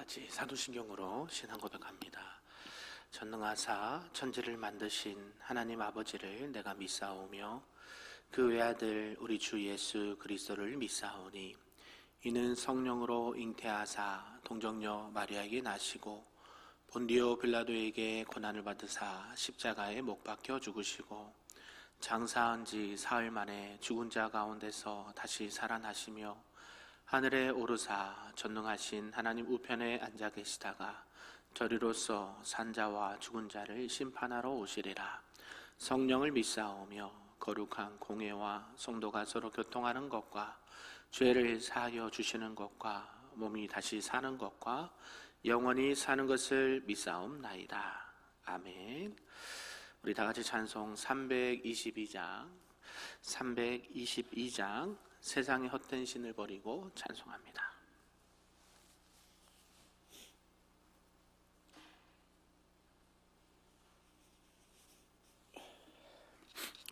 같이 사도신경으로 신앙 고백합니다. 전능하사 천지를 만드신 하나님 아버지를 내가 믿사오며 그 외아들 우리 주 예수 그리스도를 믿사오니 이는 성령으로 잉태하사 동정녀 마리아에게 나시고 본디오 빌라도에게 고난을 받으사 십자가에 못 박혀 죽으시고 장사한 지 사흘 만에 죽은 자 가운데서 다시 살아나시며 하늘에 오르사 전능하신 하나님 우편에 앉아 계시다가 저리로서 산자와 죽은 자를 심판하러 오시리라. 성령을 믿사오며 거룩한 공회와 성도가 서로 교통하는 것과 죄를 사하여 주시는 것과 몸이 다시 사는 것과 영원히 사는 것을 믿사옵나이다. 아멘. 우리 다 같이 찬송 322장 세상의 헛된 신을 버리고 찬송합니다.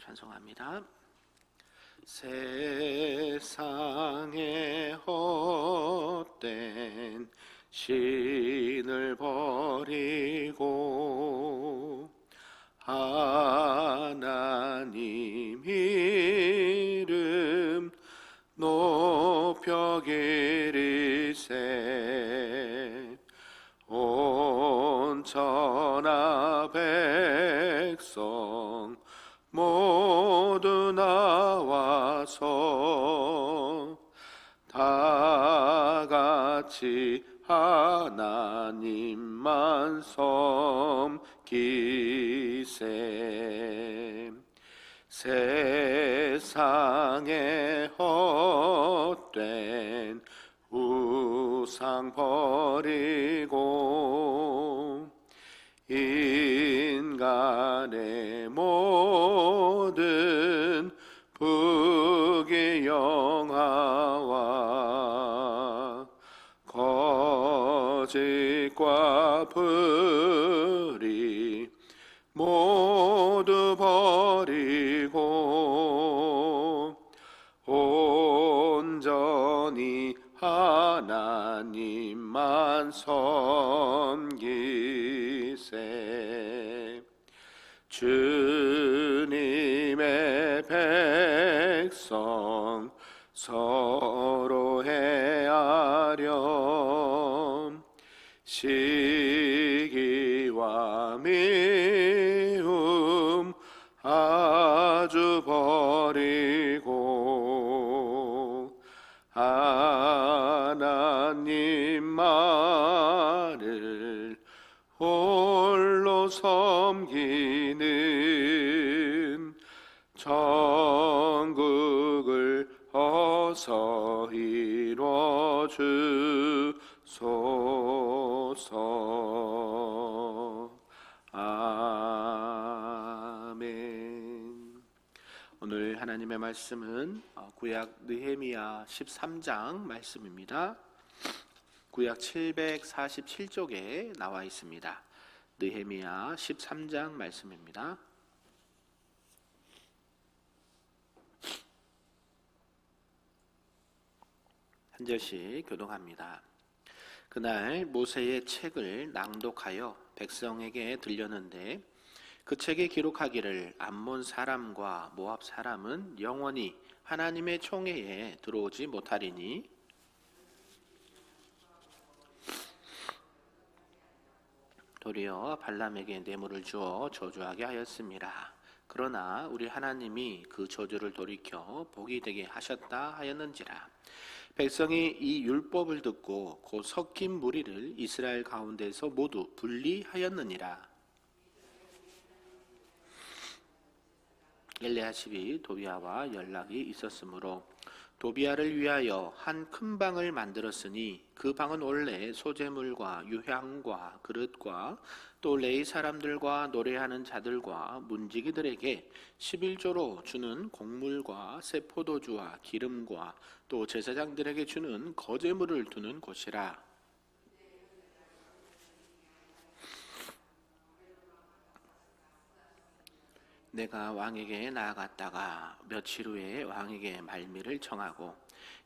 찬송합니다. 세상의 헛된 신을 버리고 하나님 이름 높여 기리세 온 천하 백성 모두 나와서 다 같이 하나님만 섬기세 세상의 헛된 우상 버리고 인간의 모든 부귀영화와 거짓과 불의 모두 버리고 온전히 하나님만 섬기세 주님의 백성 서로 헤아려 시기와 미움 아주 버리고 하나님 말을 홀로 섬기는 천국을 어서 이루어 주소서. 아멘. 오늘 하나님의 말씀은 구약 느헤미야 13장 말씀입니다. 구약 747쪽에 나와 있습니다. 느헤미야 13장 말씀입니다. 한 절씩 교독합니다. 그날 모세의 책을 낭독하여 백성에게 들렸는데 그 책에 기록하기를 암몬 사람과 모압 사람은 영원히 하나님의 총회에 들어오지 못하리니 도리어 발람에게 뇌물을 주어 저주하게 하였습니다. 그러나 우리 하나님이 그 저주를 돌이켜 복이 되게 하셨다 하였는지라. 백성이 이 율법을 듣고 곧 섞인 무리를 이스라엘 가운데서 모두 분리하였느니라. 엘리야십이 도비아와 연락이 있었으므로 도비아를 위하여 한 큰 방을 만들었으니 그 방은 원래 소재물과 유향과 그릇과 또 레위 사람들과 노래하는 자들과 문지기들에게 11조로 주는 곡물과 새 포도주와 기름과 또 제사장들에게 주는 거제물을 두는 곳이라. 내가 왕에게 나아갔다가 며칠 후에 왕에게 말미를 청하고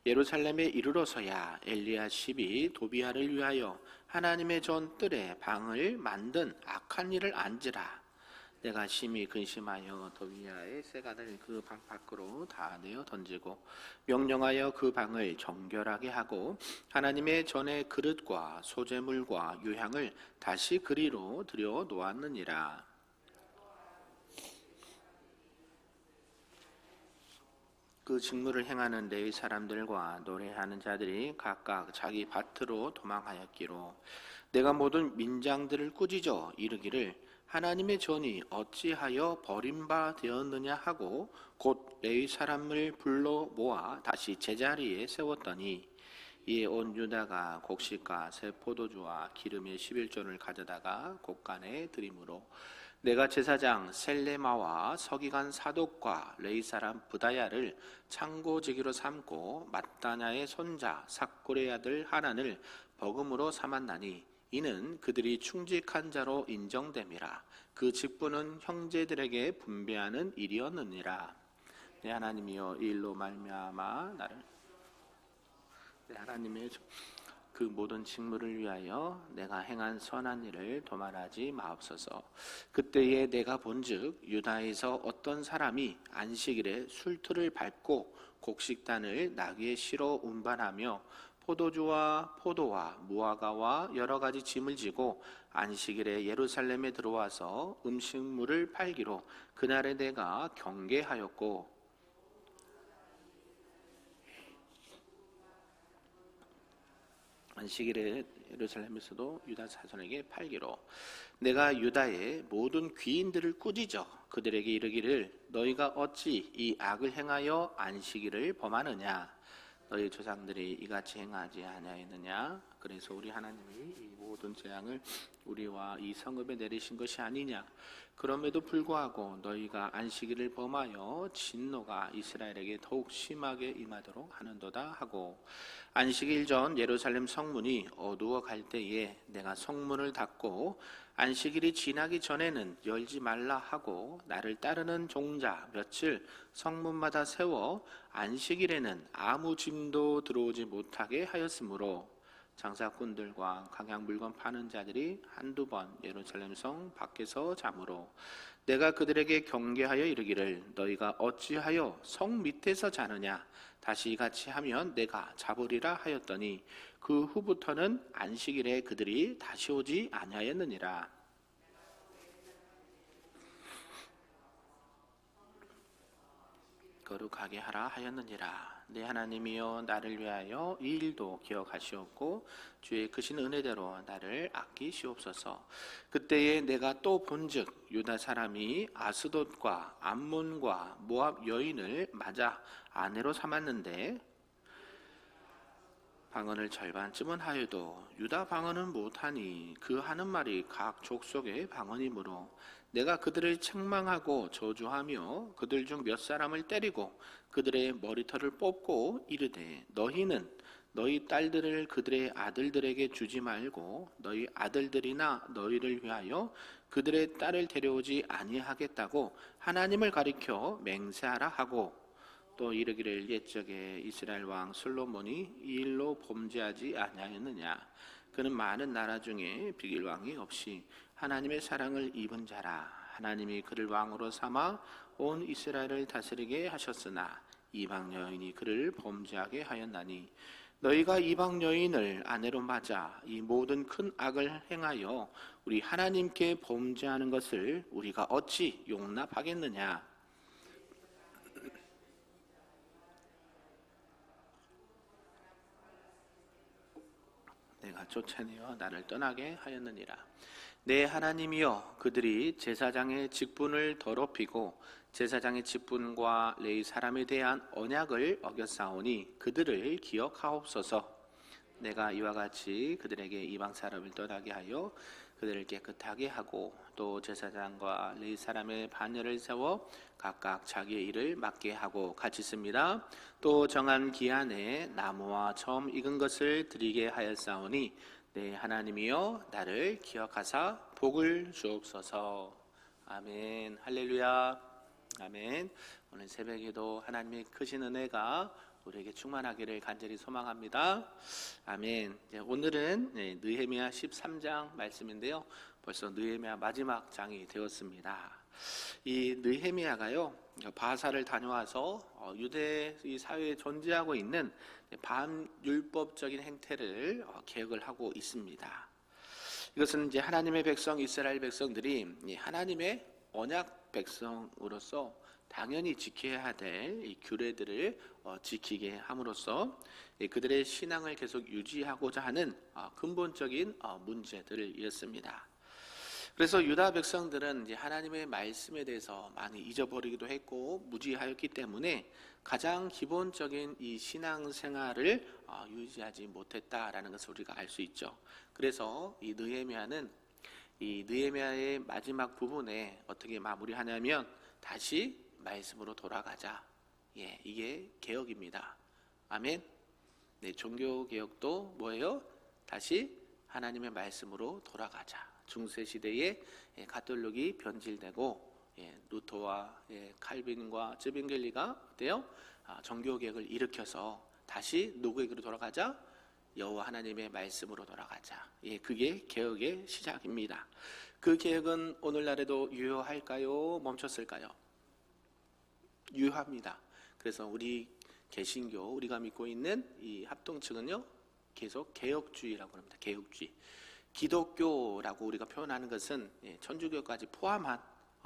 예루살렘에 이르러서야 엘리야십이 도비야를 위하여 하나님의 전 뜰에 방을 만든 악한 일을 안지라. 내가 심히 근심하여 도비야의 세간을 그 방 밖으로 다 내어 던지고 명령하여 그 방을 정결하게 하고 하나님의 전의 그릇과 소재물과 유향을 다시 그리로 들여 놓았느니라. 그 직무를 행하는 레위 사람들과 노래하는 자들이 각각 자기 밭으로 도망하였기로 내가 모든 민장들을 꾸짖어 이르기를 하나님의 전이 어찌하여 버림받았느냐 하고 곧 레위 사람을 불러 모아 다시 제자리에 세웠더니 이에 온 유다가 곡식과 새 포도주와 기름의 11조를 가져다가 곳간에 드림으로 내가 제사장 셀레마와 서기관 사독과 레위 사람 부다야를 창고지기로 삼고 mat다냐의 손자 삭골의 아들 하난을 버금으로 삼았나니 이는 그들이 충직한 자로 인정됨이라. 그 직분은 형제들에게 분배하는 일이었느니라. 내 하나님이여, 이 일로 말미암아 나를 내 하나님의 그 모든 직무를 위하여 내가 행한 선한 일을 도말하지 마옵소서. 그때에 내가 본즉 유다에서 어떤 사람이 안식일에 술틀을 밟고 곡식단을 나귀에 실어 운반하며 포도주와 포도와 무화과와 여러 가지 짐을 지고 안식일에 예루살렘에 들어와서 음식물을 팔기로 그날에 내가 경계하였고 안식일에 예루살렘에서도 유다 자손에게 팔기로 내가 유다의 모든 귀인들을 꾸짖어 그들에게 이르기를 너희가 어찌 이 악을 행하여 안식일을 범하느냐. 너희 조상들이 이같이 행하지 아니하였느냐. 그래서 우리 하나님이 이 모든 재앙을 우리와 이 성읍에 내리신 것이 아니냐. 그럼에도 불구하고 너희가 안식일을 범하여 진노가 이스라엘에게 더욱 심하게 임하도록 하는도다 하고 안식일 전 예루살렘 성문이 어두워 갈 때에 내가 성문을 닫고 안식일이 지나기 전에는 열지 말라 하고 나를 따르는 종자 며칠 성문마다 세워 안식일에는 아무 짐도 들어오지 못하게 하였으므로 장사꾼들과 각양 물건 파는 자들이 한두 번 예루살렘 성 밖에서 자므로 내가 그들에게 경계하여 이르기를 너희가 어찌하여 성 밑에서 자느냐. 다시 이같이 하면 내가 잡으리라 하였더니 그 후부터는 안식일에 그들이 다시 오지 아니하였느니라. 거룩하게 하라 하였느니라. 내 하나님이여, 나를 위하여 이 일도 기억하시옵고 주의 크신 은혜대로 나를 아끼시옵소서. 그때에 내가 또 본즉 유다 사람이 아스돗과 암몬과 모압 여인을 맞아 아내로 삼았는데 방언을 절반쯤은 하여도 유다 방언은 못하니 그 하는 말이 각 족속의 방언이므로 내가 그들을 책망하고 저주하며 그들 중 몇 사람을 때리고 그들의 머리털을 뽑고 이르되 너희는 너희 딸들을 그들의 아들들에게 주지 말고 너희 아들들이나 너희를 위하여 그들의 딸을 데려오지 아니하겠다고 하나님을 가리켜 맹세하라 하고 또 이르기를 옛적에 이스라엘 왕 솔로몬이 이 일로 범죄하지 아니하였느냐. 그는 많은 나라 중에 비길 왕이 없이 하나님의 사랑을 입은 자라. 하나님이 그를 왕으로 삼아 온 이스라엘을 다스리게 하셨으나 이방 여인이 그를 범죄하게 하였나니 너희가 이방 여인을 아내로 맞아 이 모든 큰 악을 행하여 우리 하나님께 범죄하는 것을 우리가 어찌 용납하겠느냐. 내가 쫓아내어 나를 떠나게 하였느니라. 내 하나님이여, 그들이 제사장의 직분을 더럽히고 제사장의 직분과 레위 사람에 대한 언약을 어겼사오니 그들을 기억하옵소서. 내가 이와 같이 그들에게 이방 사람을 떠나게 하여 그들을 깨끗하게 하고 또 제사장과 레위 사람의 반열을 세워 각각 자기의 일을 맡게 하고 같이 씁니다. 또 정한 기한에 나무와 처음 익은 것을 드리게 하였사오니 내 하나님이여, 나를 기억하사 복을 주옵소서. 아멘. 할렐루야. 아멘. 오늘 새벽에도 하나님의 크신 은혜가 우리에게 충만하기를 간절히 소망합니다. 아멘. 오늘은 느헤미야 13장 말씀인데요. 벌써 느헤미야 마지막 장이 되었습니다. 이 느헤미야가요, 바사를 다녀와서 유대 이 사회에 존재하고 있는 반율법적인 행태를 개혁을 하고 있습니다. 이것은 이제 하나님의 백성 이스라엘 백성들이 하나님의 언약 백성으로서 당연히 지켜야 될 이 규례들을 지키게 함으로써 그들의 신앙을 계속 유지하고자 하는 근본적인 문제들이었습니다. 그래서 유다 백성들은 이제 하나님의 말씀에 대해서 많이 잊어버리기도 했고 무지하였기 때문에 가장 기본적인 이 신앙생활을 유지하지 못했다라는 것을 우리가 알 수 있죠. 그래서 이 느헤미야의 마지막 부분에 어떻게 마무리하냐면 다시 말씀으로 돌아가자. 이게 개혁입니다. 아멘. 네, 종교 개혁도 뭐예요? 다시 하나님의 말씀으로 돌아가자. 중세 시대에 가톨릭이 변질되고 루터와 칼빈과 쯔빙겔리가 어때요? 종교 개혁을 일으켜서 다시 누구에게로 돌아가자? 여호와 하나님의 말씀으로 돌아가자. 그게 개혁의 시작입니다. 그 개혁은 오늘날에도 유효할까요? 멈췄을까요? 유효합니다. 그래서 우리 개신교, 우리가 믿고 있는 이 합동측은요, 계속 개혁주의라고 합니다. 개혁주의. 기독교라고 우리가 표현하는 것은 천주교까지 포함한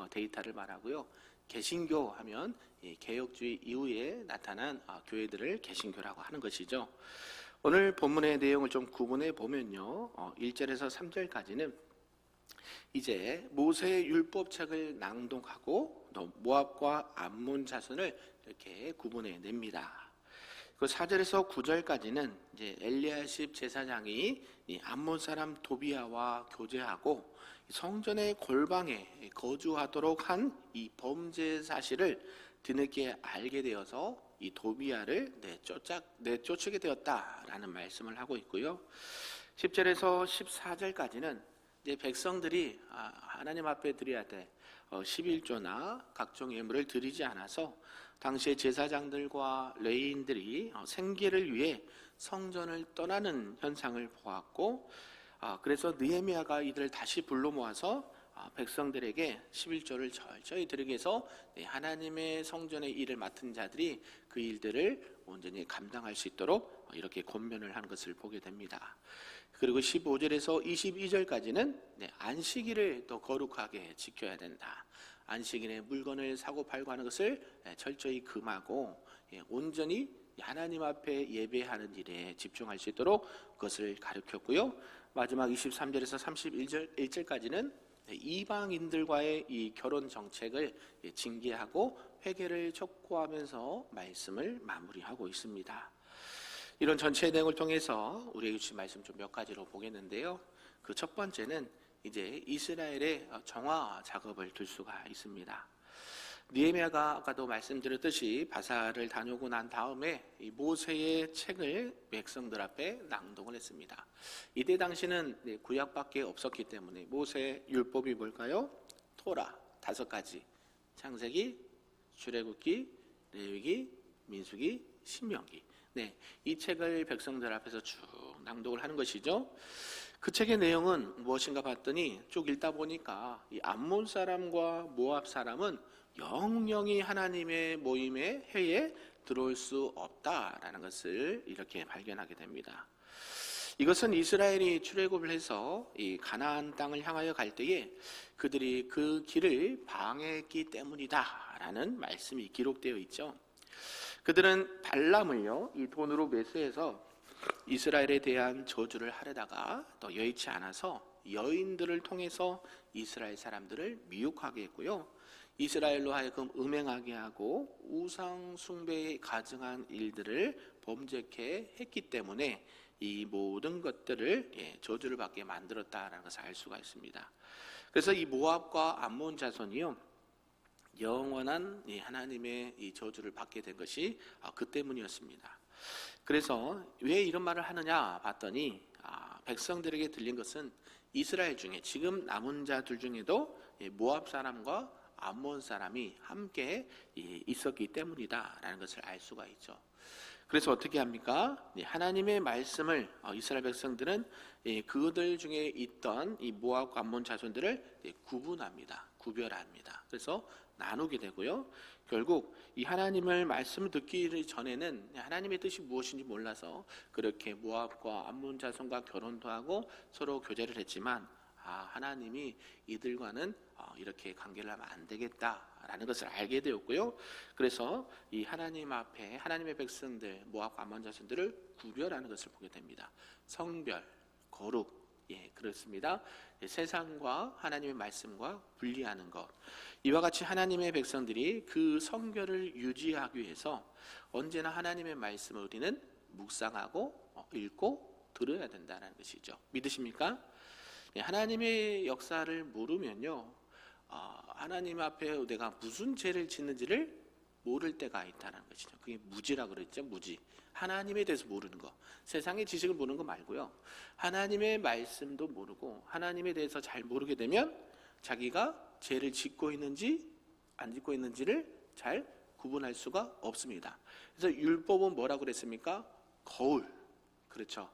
데이터를 말하고요. 개신교 하면 개혁주의 이후에 나타난 교회들을 개신교라고 하는 것이죠. 오늘 본문의 내용을 좀 구분해 보면요, 1절에서 3절까지는 이제 모세의 율법책을 낭독하고 또 모압과 암몬 자손을 이렇게 구분해 냅니다. 그 4절에서 9절까지는 이제 엘리야십 제사장이 이 암몬 사람 도비야와 교제하고 성전의 골방에 거주하도록 한 이 범죄 사실을 뒤늦게 알게 되어서 이 도비야를 내쫓게 되었다라는 말씀을 하고 있고요. 10절에서 14절까지는 이제 백성들이 하나님 앞에 드려야 될 11조나 각종 예물을 드리지 않아서 당시의 제사장들과 레위인들이 생계를 위해 성전을 떠나는 현상을 보았고, 그래서 느헤미야가 이들을 다시 불러 모아서 백성들에게 11조를 철저히 드리게 해서 하나님의 성전의 일을 맡은 자들이 그 일들을 온전히 감당할 수 있도록 이렇게 권면을 하는 것을 보게 됩니다. 그리고 15절에서 22절까지는 안식일을 더 거룩하게 지켜야 된다. 안식일에 물건을 사고 팔고 하는 것을 철저히 금하고 온전히 하나님 앞에 예배하는 일에 집중할 수 있도록 그것을 가르쳤고요. 마지막 23절에서 31절까지는 이방인들과의 이 결혼 정책을 징계하고 회개를 촉구하면서 말씀을 마무리하고 있습니다. 이런 전체 내용을 통해서 우리에게 주신 말씀 좀 몇 가지로 보겠는데요. 그 첫 번째는 이제 이스라엘의 정화 작업을 둘 수가 있습니다. 느헤미야가 아까도 말씀드렸듯이 바사를 다녀오고 난 다음에 이 모세의 책을 백성들 앞에 낭독을 했습니다. 이때 당시는 구약밖에 없었기 때문에 모세 율법이 뭘까요? 토라 5가지, 창세기, 출애굽기, 레위기, 민수기, 신명기. 이 책을 백성들 앞에서 쭉 낭독을 하는 것이죠. 그 책의 내용은 무엇인가 봤더니 쭉 읽다 보니까 이 암몬 사람과 모압 사람은 영영이 하나님의 모임의 회에 들어올 수 없다라는 것을 이렇게 발견하게 됩니다. 이것은 이스라엘이 출애굽을 해서 이 가나안 땅을 향하여 갈 때에 그들이 그 길을 방해했기 때문이다라는 말씀이 기록되어 있죠. 그들은 발람을요, 이 돈으로 매수해서 이스라엘에 대한 저주를 하려다가 또 여의치 않아서 여인들을 통해서 이스라엘 사람들을 미혹하게 했고요. 이스라엘로 하여금 음행하게 하고 우상 숭배에 가증한 일들을 범죄케 했기 때문에 이 모든 것들을 저주를 받게 만들었다라는 것을 알 수가 있습니다. 그래서 이 모압과 암몬 자손이요, 영원한 하나님의 이 저주를 받게 된 것이 그 때문이었습니다. 그래서 왜 이런 말을 하느냐 봤더니 백성들에게 들린 것은 이스라엘 중에 지금 남은 자들 중에도 모압 사람과 암몬 사람이 함께 있었기 때문이다라는 것을 알 수가 있죠. 그래서 어떻게 합니까? 하나님의 말씀을 이스라엘 백성들은 그들 중에 있던 이 모압과 암몬 자손들을 구분합니다. 구별합니다. 그래서 나누게 되고요. 결국 이 하나님을 말씀을 듣기 전에는 하나님의 뜻이 무엇인지 몰라서 그렇게 모압과 암몬 자손과 결혼도 하고 서로 교제를 했지만 하나님이 이들과는 이렇게 관계를 하면 안 되겠다라는 것을 알게 되었고요. 그래서 이 하나님 앞에 하나님의 백성들 모압과 암몬 자손들을 구별하는 것을 보게 됩니다. 성별, 거룩, 그렇습니다. 세상과 하나님의 말씀과 분리하는 것. 이와 같이 하나님의 백성들이 그 성결을 유지하기 위해서 언제나 하나님의 말씀을 우리는 묵상하고 읽고 들어야 된다는 것이죠. 믿으십니까? 하나님의 역사를 모르면요, 하나님 앞에 내가 무슨 죄를 짓는지를 모를 때가 있다는 것이죠. 그게 무지라 그랬죠. 무지. 하나님에 대해서 모르는 거. 세상의 지식을 모르는 거 말고요. 하나님의 말씀도 모르고 하나님에 대해서 잘 모르게 되면 자기가 죄를 짓고 있는지 안 짓고 있는지를 잘 구분할 수가 없습니다. 그래서 율법은 뭐라고 그랬습니까? 거울. 그렇죠.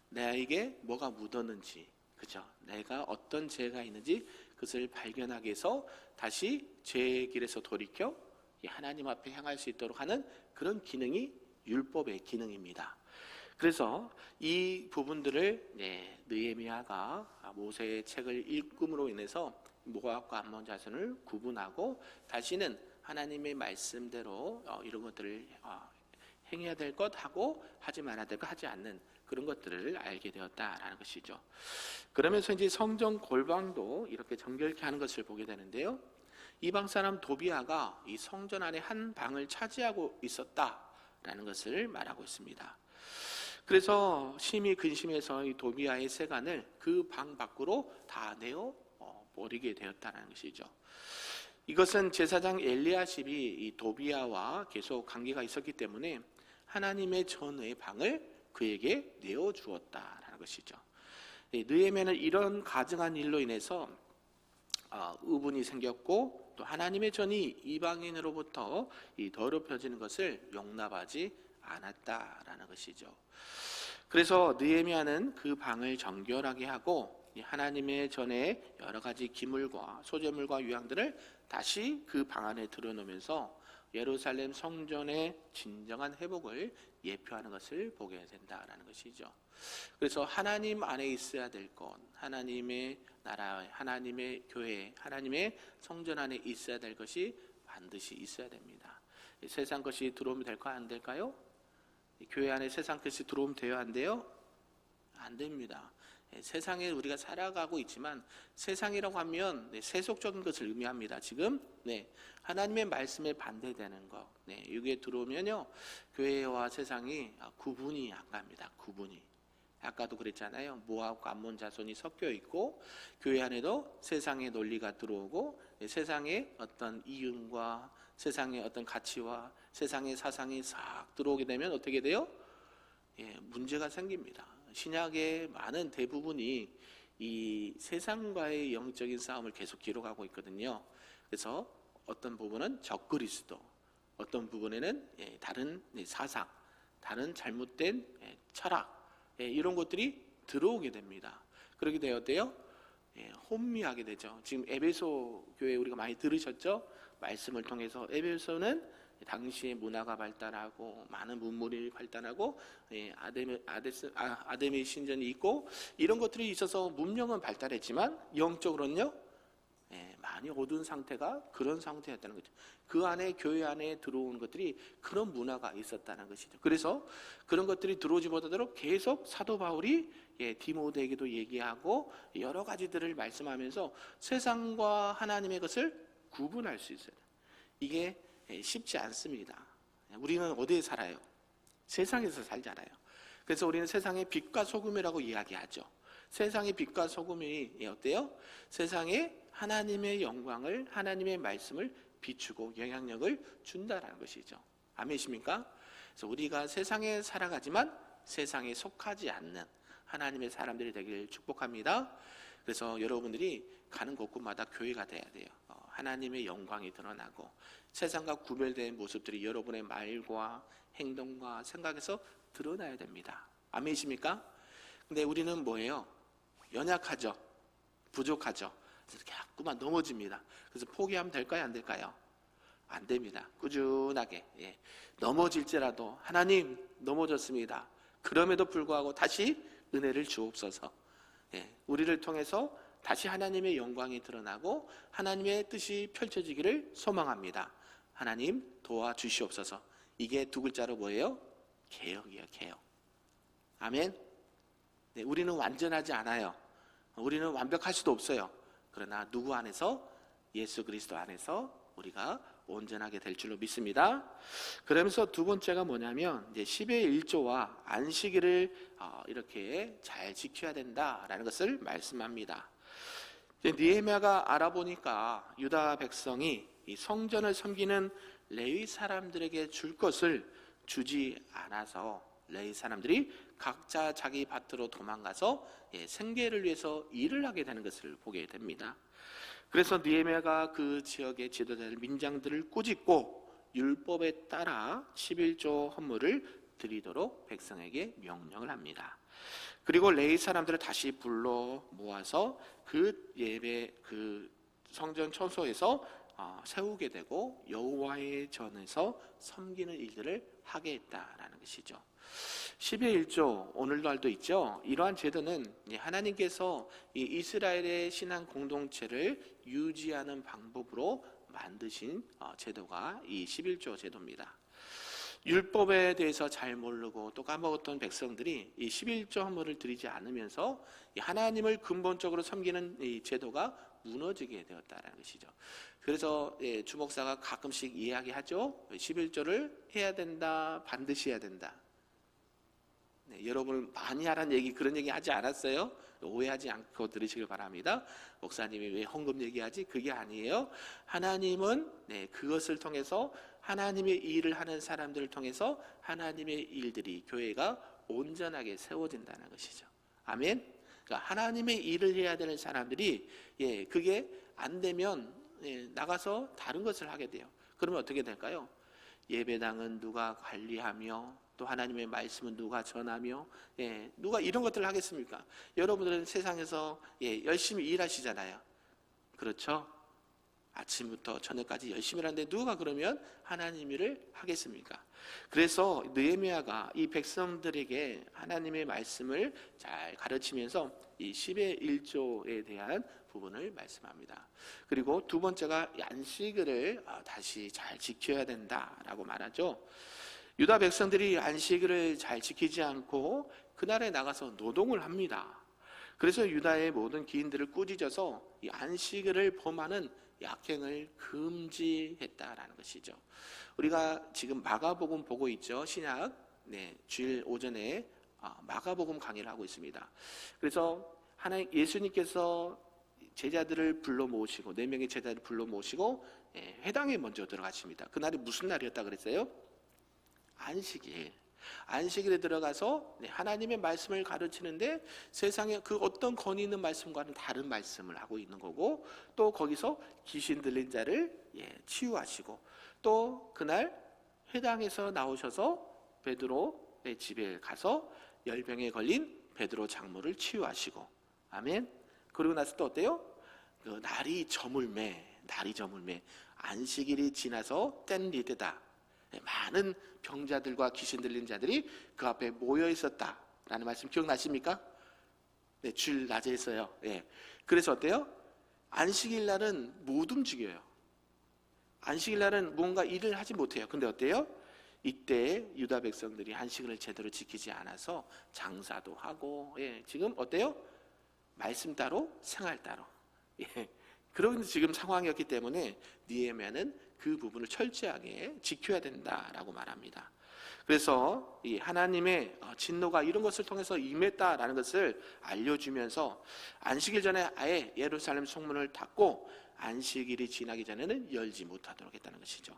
나에게 뭐가 묻었는지, 그죠? 내가 어떤 죄가 있는지 그것을 발견하기 위해서 다시 죄의 길에서 돌이켜 하나님 앞에 향할 수 있도록 하는 그런 기능이 율법의 기능입니다. 그래서 이 부분들을 느헤미야가 모세의 책을 읽음으로 인해서 모압과 암몬 자손을 구분하고 다시는 하나님의 말씀대로 이런 것들을 행해야 될 것 하고 하지 말아야 될 것 하지 않는 그런 것들을 알게 되었다라는 것이죠. 그러면서 이제 성전 골방도 이렇게 정결케 하는 것을 보게 되는데요. 이방 사람 도비아가 이 성전 안에 한 방을 차지하고 있었다라는 것을 말하고 있습니다. 그래서 심히 근심해서 이 도비아의 세간을 그 방 밖으로 다 내어 버리게 되었다는 것이죠. 이것은 제사장 엘리야십이 이 도비아와 계속 관계가 있었기 때문에 하나님의 전의 방을 그에게 내어 주었다라는 것이죠. 느헤미야는 이런 가증한 일로 인해서 의분이 생겼고 또 하나님의 전이 이방인으로부터 더럽혀지는 것을 용납하지 않았다라는 것이죠. 그래서 느헤미야는 그 방을 정결하게 하고 하나님의 전에 여러 가지 기물과 소재물과 유향들을 다시 그 방 안에 들여놓으면서 예루살렘 성전의 진정한 회복을 예표하는 것을 보게 된다라는 것이죠. 그래서 하나님 안에 있어야 될 것, 하나님의 나라, 하나님의 교회, 하나님의 성전 안에 있어야 될 것이 반드시 있어야 됩니다. 세상 것이 들어오면 될까요? 안 될까요? 교회 안에 세상 것이 들어오면 돼요? 안 돼요? 안 됩니다. 세상에 우리가 살아가고 있지만 세상이라고 하면 세속적인 것을 의미합니다. 지금 하나님의 말씀에 반대되는 것, 이게 들어오면요 교회와 세상이 구분이 안 갑니다. 구분이. 아까도 그랬잖아요. 모압과 암몬 자손이 섞여 있고 교회 안에도 세상의 논리가 들어오고 세상의 어떤 이윤과 세상의 어떤 가치와 세상의 사상이 싹 들어오게 되면 어떻게 돼요? 문제가 생깁니다. 신약의 많은 대부분이 이 세상과의 영적인 싸움을 계속 기록하고 있거든요. 그래서 어떤 부분은 적그리스도, 어떤 부분에는 다른 사상, 다른 잘못된 철학 이런 것들이 들어오게 됩니다. 그렇게 되어도요 혼미하게 되죠. 지금 에베소 교회 우리가 많이 들으셨죠? 말씀을 통해서 에베소는 당시의 문화가 발달하고 많은 문물이 발달하고 아담의 신전이 있고 이런 것들이 있어서 문명은 발달했지만 영적으로는요 많이 어두운 상태가 그런 상태였다는 거죠. 그 안에 교회 안에 들어온 것들이 그런 문화가 있었다는 것이죠. 그래서 그런 것들이 들어오지 못하도록 계속 사도 바울이 디모데에게도 얘기하고 여러 가지들을 말씀하면서 세상과 하나님의 것을 구분할 수 있어요. 이게 쉽지 않습니다. 우리는 어디에 살아요? 세상에서 살잖아요. 그래서 우리는 세상의 빛과 소금이라고 이야기하죠. 세상의 빛과 소금이 어때요? 세상에 하나님의 영광을, 하나님의 말씀을 비추고 영향력을 준다는 것이죠. 아멘이십니까? 그래서 우리가 세상에 살아가지만 세상에 속하지 않는 하나님의 사람들이 되기를 축복합니다. 그래서 여러분들이 가는 곳곳마다 교회가 돼야 돼요. 하나님의 영광이 드러나고 세상과 구별된 모습들이 여러분의 말과 행동과 생각에서 드러나야 됩니다. 아멘이십니까? 근데 우리는 뭐예요? 연약하죠. 부족하죠. 이렇게 자꾸만 넘어집니다. 그래서 포기하면 될까요? 안 될까요? 안 됩니다. 꾸준하게 넘어질지라도 하나님 넘어졌습니다. 그럼에도 불구하고 다시 은혜를 주옵소서. 우리를 통해서 다시 하나님의 영광이 드러나고 하나님의 뜻이 펼쳐지기를 소망합니다. 하나님 도와주시옵소서. 이게 두 글자로 뭐예요? 개혁이에요. 개혁. 아멘. 우리는 완전하지 않아요. 우리는 완벽할 수도 없어요. 그러나 누구 안에서? 예수 그리스도 안에서 우리가 온전하게 될 줄로 믿습니다. 그러면서 두 번째가 뭐냐면 이제 10의 1조와 안식일을 이렇게 잘 지켜야 된다라는 것을 말씀합니다. 느헤미야가 알아보니까 유다 백성이 이 성전을 섬기는 레위 사람들에게 줄 것을 주지 않아서 레위 사람들이 각자 자기 밭으로 도망가서 생계를 위해서 일을 하게 되는 것을 보게 됩니다. 그래서 느헤미야가 그 지역의 지도자들 민장들을 꾸짖고 율법에 따라 11조 헌물을 드리도록 백성에게 명령을 합니다. 그리고 레위 사람들을 다시 불러 모아서 그 예배 그 성전 처소에서 세우게 되고 여호와의 전에서 섬기는 일들을 하게 했다라는 것이죠. 10의 1조 오늘날도 있죠. 이러한 제도는 하나님께서 이 이스라엘의 신앙 공동체를 유지하는 방법으로 만드신 제도가 이 11조 제도입니다. 율법에 대해서 잘 모르고 또 까먹었던 백성들이 이 11조 헌물을 드리지 않으면서 하나님을 근본적으로 섬기는 이 제도가 무너지게 되었다는 것이죠. 그래서 주목사가 가끔씩 이야기하죠. 11조를 해야 된다. 반드시 해야 된다. 여러분 많이 하라는 얘기 그런 얘기 하지 않았어요? 오해하지 않고 들으시길 바랍니다. 목사님이 왜 헌금 얘기하지? 그게 아니에요. 하나님은 그것을 통해서 하나님의 일을 하는 사람들을 통해서 하나님의 일들이 교회가 온전하게 세워진다는 것이죠. 아멘. 그러니까 하나님의 일을 해야 되는 사람들이 그게 안 되면 나가서 다른 것을 하게 돼요. 그러면 어떻게 될까요? 예배당은 누가 관리하며 또 하나님의 말씀은 누가 전하며 누가 이런 것들을 하겠습니까? 여러분들은 세상에서 열심히 일하시잖아요. 그렇죠? 아침부터 저녁까지 열심히 하는데 누가 그러면 하나님 일을 하겠습니까? 그래서 느헤미야가 이 백성들에게 하나님의 말씀을 잘 가르치면서 이 10의 1조에 대한 부분을 말씀합니다. 그리고 두 번째가 안식일을 다시 잘 지켜야 된다라고 말하죠. 유다 백성들이 안식일을 잘 지키지 않고 그날에 나가서 노동을 합니다. 그래서 유다의 모든 기인들을 꾸짖어서 이 안식일을 범하는 약행을 금지했다라는 것이죠. 우리가 지금 마가복음 보고 있죠. 신약 주일 오전에 마가복음 강의를 하고 있습니다. 그래서 예수님께서 제자들을 불러 모으시고 4명의 제자들을 불러 모으시고 회당에 먼저 들어가십니다. 그날이 무슨 날이었다 그랬어요? 안식일. 안식일에 들어가서 하나님의 말씀을 가르치는데 세상에 그 어떤 권위 있는 말씀과는 다른 말씀을 하고 있는 거고 또 거기서 귀신 들린 자를 치유하시고 또 그날 회당에서 나오셔서 베드로의 집에 가서 열병에 걸린 베드로 장모를 치유하시고 아멘. 그러고 나서 또 어때요? 그 날이 저물매 안식일이 지나서 뗀 리드다. 많은 병자들과 귀신 들린 자들이 그 앞에 모여 있었다라는 말씀 기억나십니까? 주일 낮에 했어요. 그래서 어때요? 안식일 날은 못 움직여요. 안식일 날은 뭔가 일을 하지 못해요. 근데 어때요? 이때 유다 백성들이 안식일을 제대로 지키지 않아서 장사도 하고 지금 어때요? 말씀 따로 생활 따로 그런 지금 상황이었기 때문에 느헤미야는 그 부분을 철저하게 지켜야 된다라고 말합니다. 그래서 이 하나님의 진노가 이런 것을 통해서 임했다라는 것을 알려주면서 안식일 전에 아예 예루살렘 성문을 닫고 안식일이 지나기 전에는 열지 못하도록 했다는 것이죠.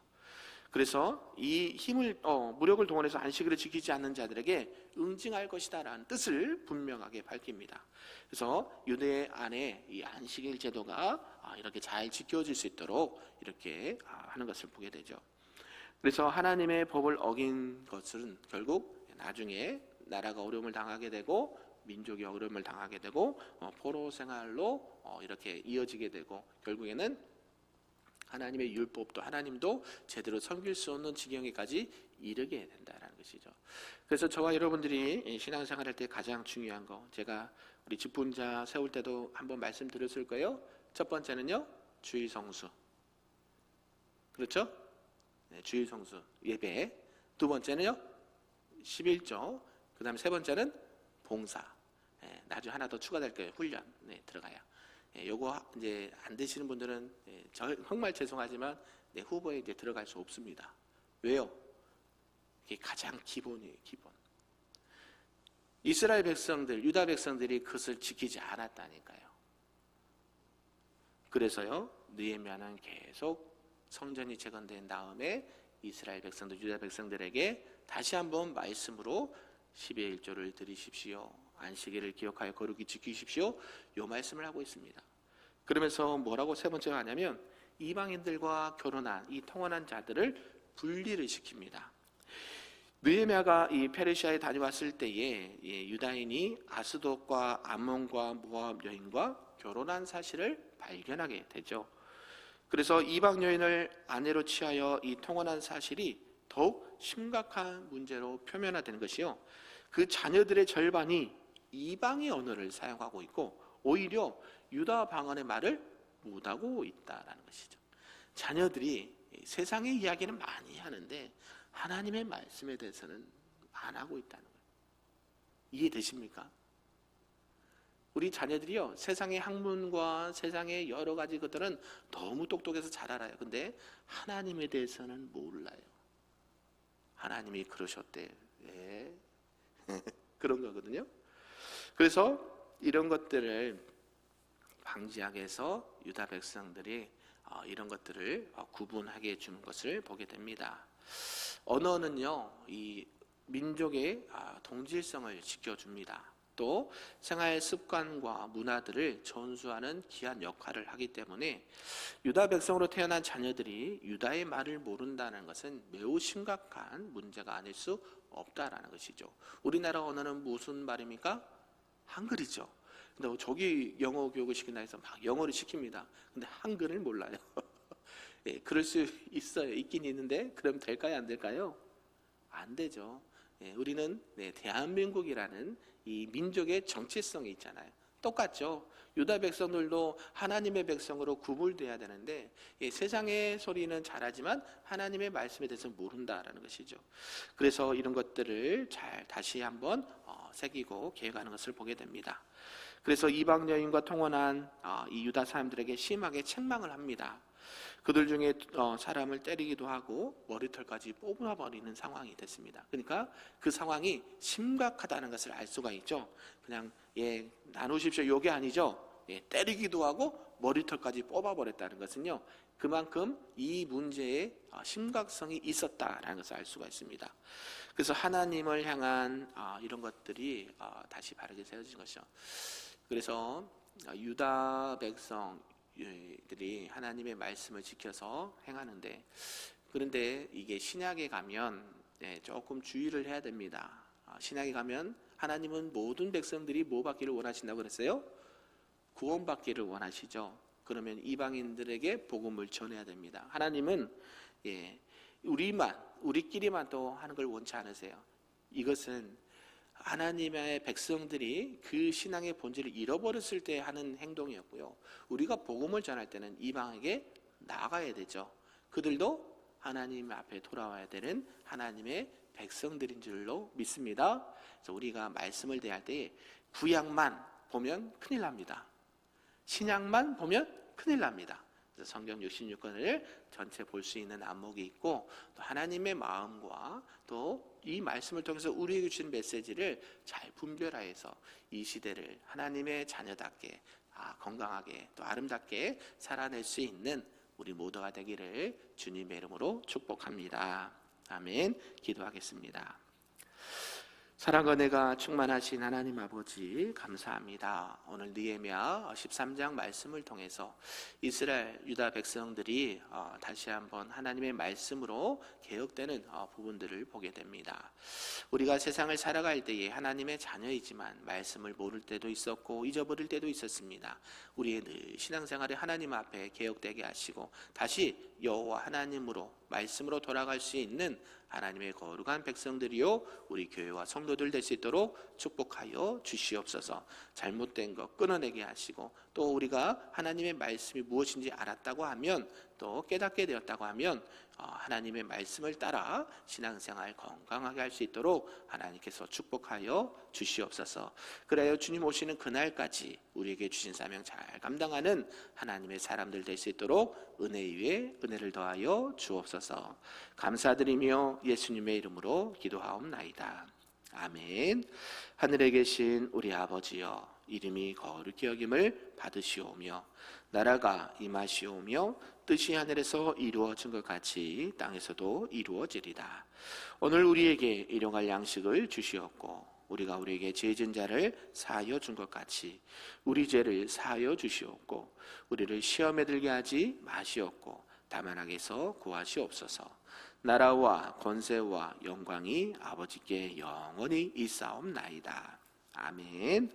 그래서 이 힘을 무력을 동원해서 안식일을 지키지 않는 자들에게 응징할 것이다라는 뜻을 분명하게 밝힙니다. 그래서 유대 안에 이 안식일 제도가 이렇게 잘 지켜질 수 있도록 이렇게 하는 것을 보게 되죠. 그래서 하나님의 법을 어긴 것은 결국 나중에 나라가 어려움을 당하게 되고 민족이 어려움을 당하게 되고 포로 생활로 이렇게 이어지게 되고 결국에는 하나님의 율법도 하나님도 제대로 섬길 수 없는 지경에까지 이르게 된다는 것이죠. 그래서 저와 여러분들이 신앙생활할 때 가장 중요한 거, 제가 우리 집분자 세울 때도 한번 말씀드렸을 거예요. 첫 번째는요, 주일 성수. 그렇죠? 네, 주일 성수 예배. 두 번째는요, 11조. 그 다음에 세 번째는 봉사. 네, 나중에 하나 더 추가될 거예요. 훈련. 네, 들어가요. 요거 이제 안 되시는 분들은 정말 죄송하지만 후보에 이제 들어갈 수 없습니다. 왜요? 이게 가장 기본이에요, 기본. 이스라엘 백성들, 유다 백성들이 그것을 지키지 않았다니까요. 그래서요, 느헤미야는 계속 성전이 재건된 다음에 이스라엘 백성들, 유다 백성들에게 다시 한번 말씀으로 10의 1조를 드리십시오. 안식일을 기억하여 거룩히 지키십시오. 요 말씀을 하고 있습니다. 그러면서 뭐라고 세 번째가 하냐면 이방인들과 결혼한 이 통혼한 자들을 분리를 시킵니다. 느헤미야가 이 페르시아에 다녀왔을 때에 유다인이 아스돗과 암몬과 모압 여인과 결혼한 사실을 발견하게 되죠. 그래서 이방 여인을 아내로 취하여 이 통혼한 사실이 더욱 심각한 문제로 표면화되는 것이요. 그 자녀들의 절반이 이방의 언어를 사용하고 있고 오히려 유다 방언의 말을 못하고 있다는 것이죠. 자녀들이 세상의 이야기는 많이 하는데 하나님의 말씀에 대해서는 안 하고 있다는 거예요. 이해되십니까? 우리 자녀들이요, 세상의 학문과 세상의 여러 가지 것들은 너무 똑똑해서 잘 알아요. 근데 하나님에 대해서는 몰라요. 하나님이 그러셨대. 예. 그런 거거든요. 그래서 이런 것들을 방지하기 위해서 유다 백성들이 이런 것들을 구분하게 해주는 것을 보게 됩니다. 언어는요, 이 민족의 동질성을 지켜줍니다. 또 생활 습관과 문화들을 전수하는 귀한 역할을 하기 때문에 유다 백성으로 태어난 자녀들이 유다의 말을 모른다는 것은 매우 심각한 문제가 아닐 수 없다라는 것이죠. 우리나라 언어는 무슨 말입니까? 한글이죠. 근데 저기 영어 교육을 시킨다 해서 막 영어를 시킵니다. 근데 한글을 몰라요. 예, 그럴 수 있어요. 있긴 있는데 그럼 될까요? 안 될까요? 안 되죠. 예, 우리는 대한민국이라는 이 민족의 정체성이 있잖아요. 똑같죠. 유다 백성들도 하나님의 백성으로 구분돼야 되는데 세상의 소리는 잘하지만 하나님의 말씀에 대해서 모른다라는 것이죠. 그래서 이런 것들을 잘 다시 한번 새기고 계획하는 것을 보게 됩니다. 그래서 이방 여인과 통혼한 이 유다 사람들에게 심하게 책망을 합니다. 그들 중에 사람을 때리기도 하고 머리털까지 뽑아버리는 상황이 됐습니다. 그러니까 그 상황이 심각하다는 것을 알 수가 있죠. 그냥 나누십시오 요게 아니죠. 때리기도 하고 머리털까지 뽑아버렸다는 것은요, 그만큼 이 문제에 심각성이 있었다라는 것을 알 수가 있습니다. 그래서 하나님을 향한 이런 것들이 다시 바르게 세워진 것이죠. 그래서 유다 백성들이 하나님의 말씀을 지켜서 행하는데, 그런데 이게 신약에 가면 조금 주의를 해야 됩니다. 신약에 가면 하나님은 모든 백성들이 뭐 받기를 원하신다고 그랬어요? 구원받기를 원하시죠. 그러면 이방인들에게 복음을 전해야 됩니다. 하나님은 우리끼리만 또 하는 걸 원치 않으세요. 이것은 하나님의 백성들이 그 신앙의 본질을 잃어버렸을 때 하는 행동이었고요. 우리가 복음을 전할 때는 이방에게 나아가야 되죠. 그들도 하나님 앞에 돌아와야 되는 하나님의 백성들인 줄로 믿습니다. 그래서 우리가 말씀을 대할 때 구약만 보면 큰일 납니다. 신약만 보면 큰일 납니다. 그래서 성경 66권을 전체 볼 수 있는 안목이 있고, 또 하나님의 마음과 또 이 말씀을 통해서 우리에게 주신 메시지를 잘 분별하여서 이 시대를 하나님의 자녀답게 건강하게 또 아름답게 살아낼 수 있는 우리 모두가 되기를 주님의 이름으로 축복합니다. 아멘. 기도하겠습니다. 사랑과 은혜가 충만하신 하나님 아버지 감사합니다. 오늘 느헤미야 13장 말씀을 통해서 이스라엘 유다 백성들이 다시 한번 하나님의 말씀으로 개혁되는 부분들을 보게 됩니다. 우리가 세상을 살아갈 때에 하나님의 자녀이지만 말씀을 모를 때도 있었고 잊어버릴 때도 있었습니다. 우리의 늘 신앙생활에 하나님 앞에 개혁되게 하시고 다시 여호와 하나님으로 말씀으로 돌아갈 수 있는 하나님의 거룩한 백성들이요 우리 교회와 성도들 될 수 있도록 축복하여 주시옵소서. 잘못된 것 끊어내게 하시고 또 우리가 하나님의 말씀이 무엇인지 알았다고 하면 또 깨닫게 되었다고 하면 하나님의 말씀을 따라 신앙생활 건강하게 할 수 있도록 하나님께서 축복하여 주시옵소서. 그래요 주님 오시는 그날까지 우리에게 주신 사명 잘 감당하는 하나님의 사람들 될 수 있도록 은혜 위에 은혜를 더하여 주옵소서. 감사드리며 예수님의 이름으로 기도하옵나이다. 아멘. 하늘에 계신 우리 아버지여, 이름이 거룩히 여김을 받으시오며 나라가 임하시오며 뜻이 하늘에서 이루어진 것 같이 땅에서도 이루어지리다. 오늘 우리에게 일용할 양식을 주시옵고 우리가 우리에게 죄진 자를 사하여 준 것 같이 우리 죄를 사하여 주시옵고 우리를 시험에 들게 하지 마시옵고 다만 악에서 구하시옵소서. 나라와 권세와 영광이 아버지께 영원히 있사옵나이다. 아멘.